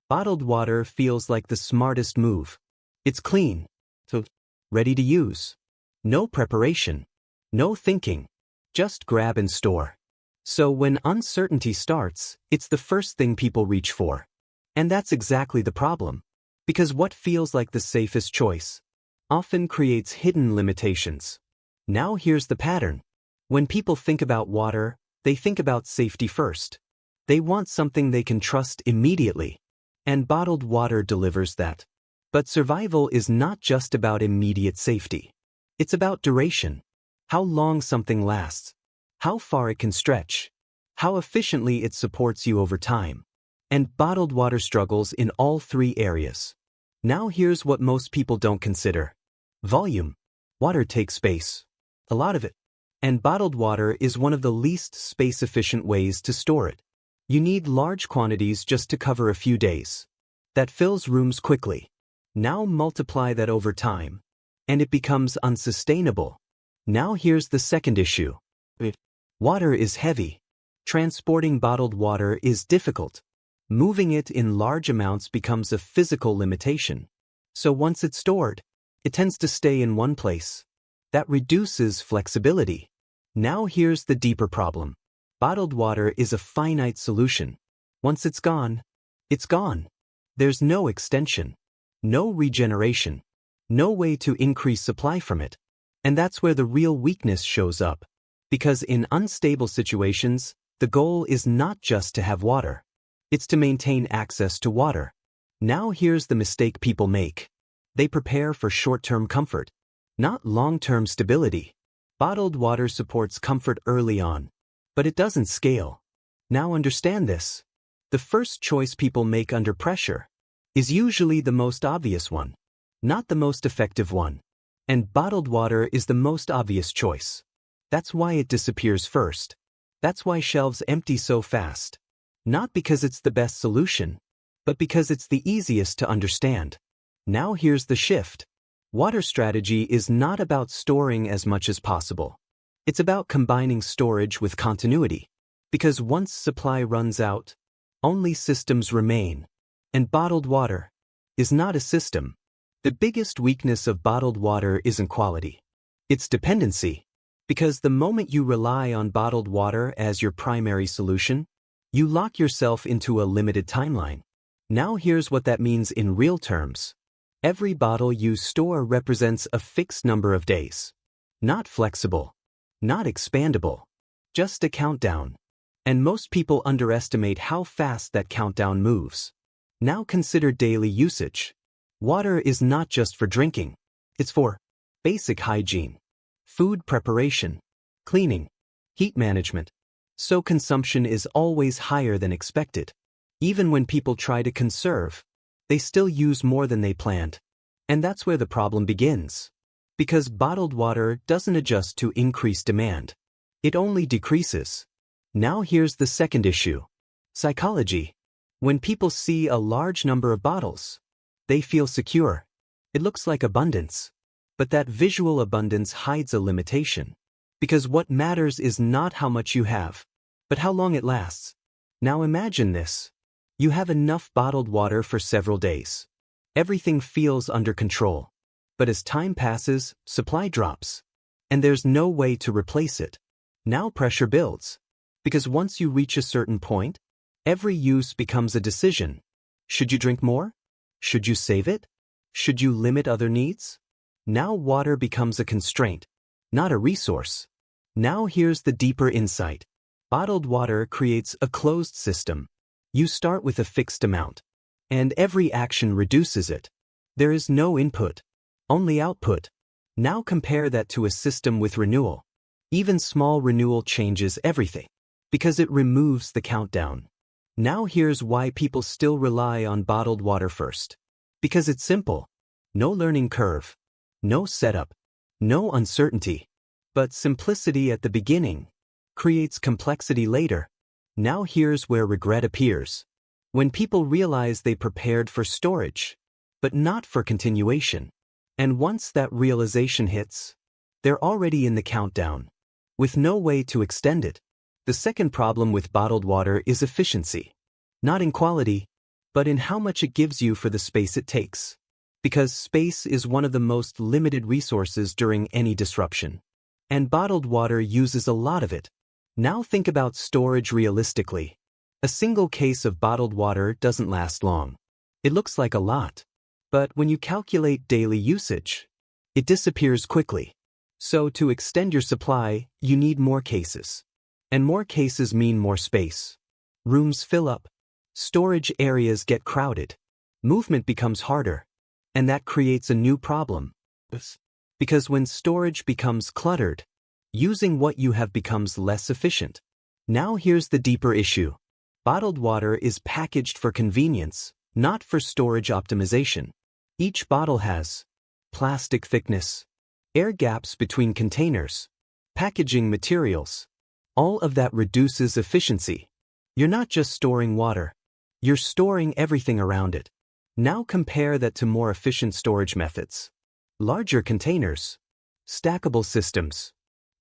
Bottled water feels like the smartest move. It's clean, so ready to use. No preparation, no thinking, just grab and store. So when uncertainty starts, it's the first thing people reach for. And that's exactly the problem. Because what feels like the safest choice often creates hidden limitations. Now here's the pattern. When people think about water, they think about safety first. They want something they can trust immediately. And bottled water delivers that. But survival is not just about immediate safety. It's about duration. How long something lasts. How far it can stretch. How efficiently it supports you over time. And bottled water struggles in all three areas. Now here's what most people don't consider. Volume. Water takes space. A lot of it. And bottled water is one of the least space-efficient ways to store it. You need large quantities just to cover a few days. That fills rooms quickly. Now multiply that over time, and it becomes unsustainable. Now here's the second issue. Water is heavy. Transporting bottled water is difficult. Moving it in large amounts becomes a physical limitation. So once it's stored, it tends to stay in one place. That reduces flexibility. Now here's the deeper problem. Bottled water is a finite solution. Once it's gone, it's gone. There's no extension, no regeneration, no way to increase supply from it. And that's where the real weakness shows up. Because in unstable situations, the goal is not just to have water. It's to maintain access to water. Now here's the mistake people make. They prepare for short-term comfort, not long-term stability. Bottled water supports comfort early on, but it doesn't scale. Now understand this. The first choice people make under pressure is usually the most obvious one, not the most effective one. And bottled water is the most obvious choice. That's why it disappears first. That's why shelves empty so fast. Not because it's the best solution, but because it's the easiest to understand. Now here's the shift. Water strategy is not about storing as much as possible. It's about combining storage with continuity. Because once supply runs out, only systems remain. And bottled water is not a system. The biggest weakness of bottled water isn't quality. It's dependency. Because the moment you rely on bottled water as your primary solution, you lock yourself into a limited timeline. Now here's what that means in real terms. Every bottle you store represents a fixed number of days. Not flexible. Not expandable. Just a countdown. And most people underestimate how fast that countdown moves. Now consider daily usage. Water is not just for drinking. It's for basic hygiene, food preparation, cleaning, heat management. So consumption is always higher than expected. Even when people try to conserve, they still use more than they planned. And that's where the problem begins. Because bottled water doesn't adjust to increased demand. It only decreases. Now here's the second issue. Psychology. When people see a large number of bottles, they feel secure. It looks like abundance. But that visual abundance hides a limitation. Because what matters is not how much you have, but how long it lasts. Now imagine this. You have enough bottled water for several days. Everything feels under control. But as time passes, supply drops. And there's no way to replace it. Now pressure builds. Because once you reach a certain point, every use becomes a decision. Should you drink more? Should you save it? Should you limit other needs? Now water becomes a constraint, not a resource. Now here's the deeper insight. Bottled water creates a closed system. You start with a fixed amount, and every action reduces it. There is no input, only output. Now compare that to a system with renewal. Even small renewal changes everything, because it removes the countdown. Now here's why people still rely on bottled water first. Because it's simple. No learning curve. No setup. No uncertainty. But simplicity at the beginning creates complexity later. Now here's where regret appears. When people realize they prepared for storage, but not for continuation. And once that realization hits, they're already in the countdown, with no way to extend it. The second problem with bottled water is efficiency. Not in quality, but in how much it gives you for the space it takes. Because space is one of the most limited resources during any disruption. And bottled water uses a lot of it. Now think about storage realistically. A single case of bottled water doesn't last long. It looks like a lot. But when you calculate daily usage, it disappears quickly. So to extend your supply, you need more cases. And more cases mean more space. Rooms fill up. Storage areas get crowded. Movement becomes harder. And that creates a new problem. Because when storage becomes cluttered, using what you have becomes less efficient. Now here's the deeper issue. Bottled water is packaged for convenience, not for storage optimization. Each bottle has plastic thickness, air gaps between containers, packaging materials. All of that reduces efficiency. You're not just storing water. You're storing everything around it. Now compare that to more efficient storage methods. Larger containers, stackable systems,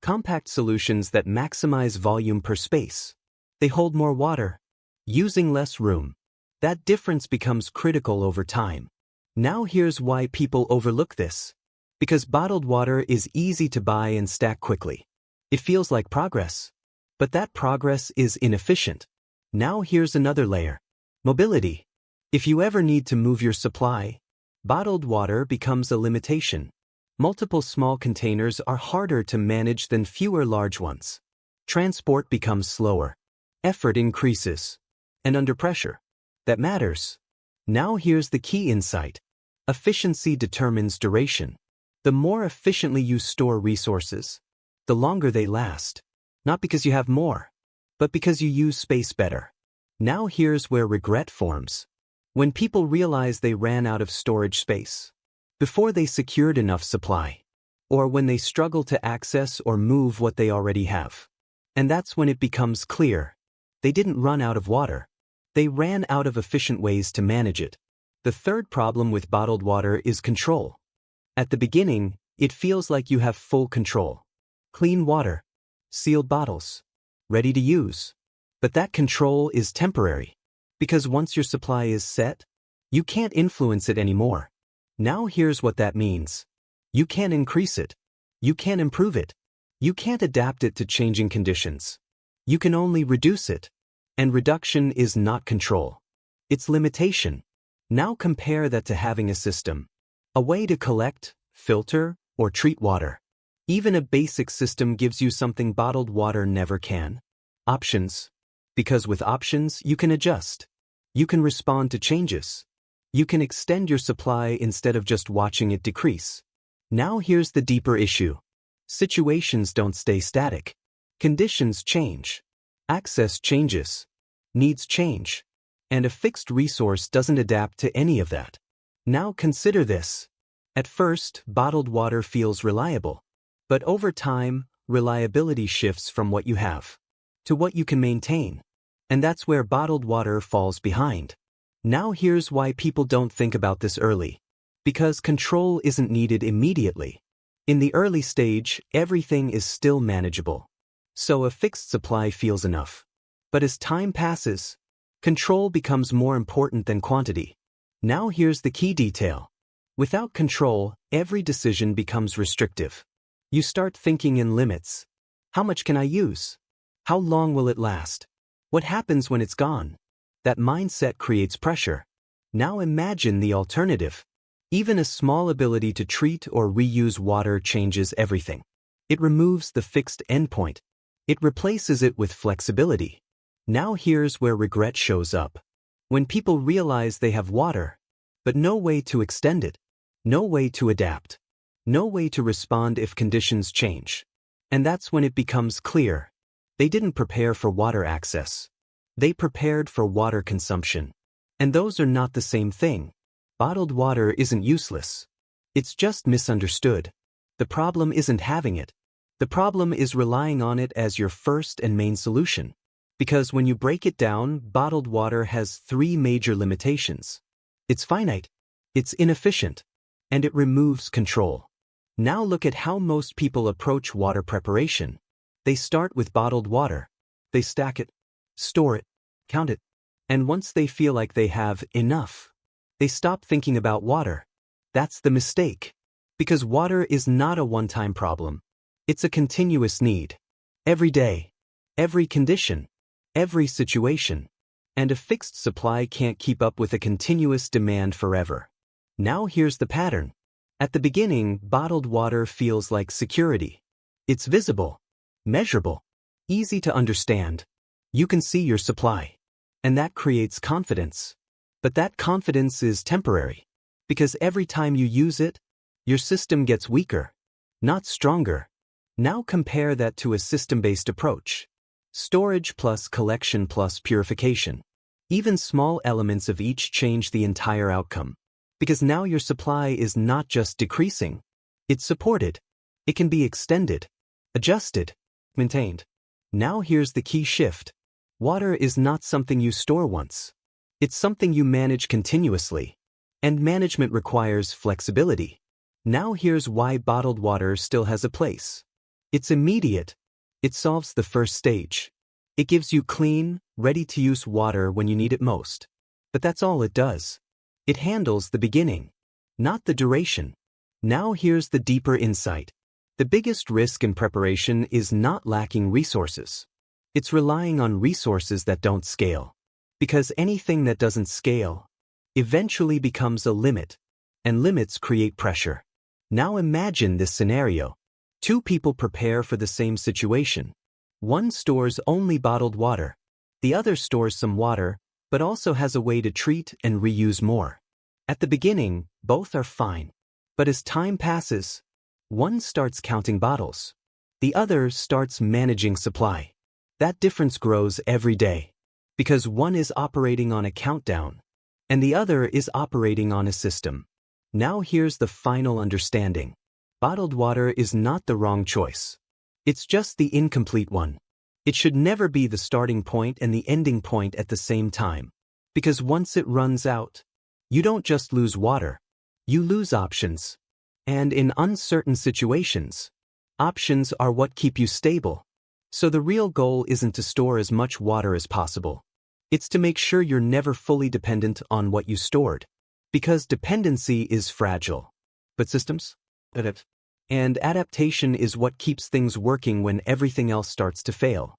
compact solutions that maximize volume per space. They hold more water, using less room. That difference becomes critical over time. Now here's why people overlook this. Because bottled water is easy to buy and stack quickly. It feels like progress. But that progress is inefficient. Now here's another layer. Mobility. If you ever need to move your supply, bottled water becomes a limitation. Multiple small containers are harder to manage than fewer large ones. Transport becomes slower. Effort increases. And under pressure. That matters. Now here's the key insight. Efficiency determines duration. The more efficiently you store resources, the longer they last. Not because you have more, but because you use space better. Now here's where regret forms. When people realize they ran out of storage space, before they secured enough supply, or when they struggle to access or move what they already have. And that's when it becomes clear. They didn't run out of water. They ran out of efficient ways to manage it. The third problem with bottled water is control. At the beginning, it feels like you have full control. Clean water, sealed bottles, ready to use. But that control is temporary. Because once your supply is set, you can't influence it anymore. Now here's what that means. You can't increase it. You can't improve it. You can't adapt it to changing conditions. You can only reduce it. And reduction is not control. It's limitation. Now compare that to having a system. A way to collect, filter, or treat water. Even a basic system gives you something bottled water never can. Options. Because with options, you can adjust. You can respond to changes. You can extend your supply instead of just watching it decrease. Now here's the deeper issue. Situations don't stay static. Conditions change. Access changes. Needs change. And a fixed resource doesn't adapt to any of that. Now consider this. At first, bottled water feels reliable. But over time, reliability shifts from what you have to what you can maintain. And that's where bottled water falls behind. Now here's why people don't think about this early. Because control isn't needed immediately. In the early stage, everything is still manageable. So a fixed supply feels enough. But as time passes, control becomes more important than quantity. Now here's the key detail. Without control, every decision becomes restrictive. You start thinking in limits. How much can I use? How long will it last? What happens when it's gone? That mindset creates pressure. Now imagine the alternative. Even a small ability to treat or reuse water changes everything. It removes the fixed endpoint. It replaces it with flexibility. Now here's where regret shows up. When people realize they have water, but no way to extend it, no way to adapt, no way to respond if conditions change. And that's when it becomes clear. They didn't prepare for water access. They prepared for water consumption. And those are not the same thing. Bottled water isn't useless. It's just misunderstood. The problem isn't having it. The problem is relying on it as your first and main solution. Because when you break it down, bottled water has three major limitations. It's finite, it's inefficient, and it removes control. Now look at how most people approach water preparation. They start with bottled water. They stack it, store it, count it, And once they feel like they have enough, they stop thinking about water. That's the mistake. Because water is not a one-time problem. It's a continuous need. Every day, every condition, every situation. And a fixed supply can't keep up with a continuous demand forever. Now here's the pattern. At the beginning, bottled water feels like security. It's visible, measurable, easy to understand. You can see your supply. And that creates confidence. But that confidence is temporary. Because every time you use it, your system gets weaker, not stronger. Now compare that to a system-based approach. Storage plus collection plus purification. Even small elements of each change the entire outcome. Because now your supply is not just decreasing. It's supported. It can be extended, adjusted, maintained. Now here's the key shift. Water is not something you store once. It's something you manage continuously. And management requires flexibility. Now here's why bottled water still has a place. It's immediate. It solves the first stage. It gives you clean, ready-to-use water when you need it most. But that's all it does. It handles the beginning, not the duration. Now here's the deeper insight. The biggest risk in preparation is not lacking resources. It's relying on resources that don't scale. Because anything that doesn't scale eventually becomes a limit, and limits create pressure. Now imagine this scenario. Two people prepare for the same situation. One stores only bottled water. The other stores some water, but also has a way to treat and reuse more. At the beginning, both are fine. But as time passes, one starts counting bottles. The other starts managing supply. That difference grows every day. Because one is operating on a countdown, and the other is operating on a system. Now here's the final understanding. Bottled water is not the wrong choice. It's just the incomplete one. It should never be the starting point and the ending point at the same time. Because once it runs out, you don't just lose water, you lose options. And in uncertain situations, options are what keep you stable. So the real goal isn't to store as much water as possible. It's to make sure you're never fully dependent on what you stored. Because dependency is fragile. But systems? Adapt. And adaptation is what keeps things working when everything else starts to fail.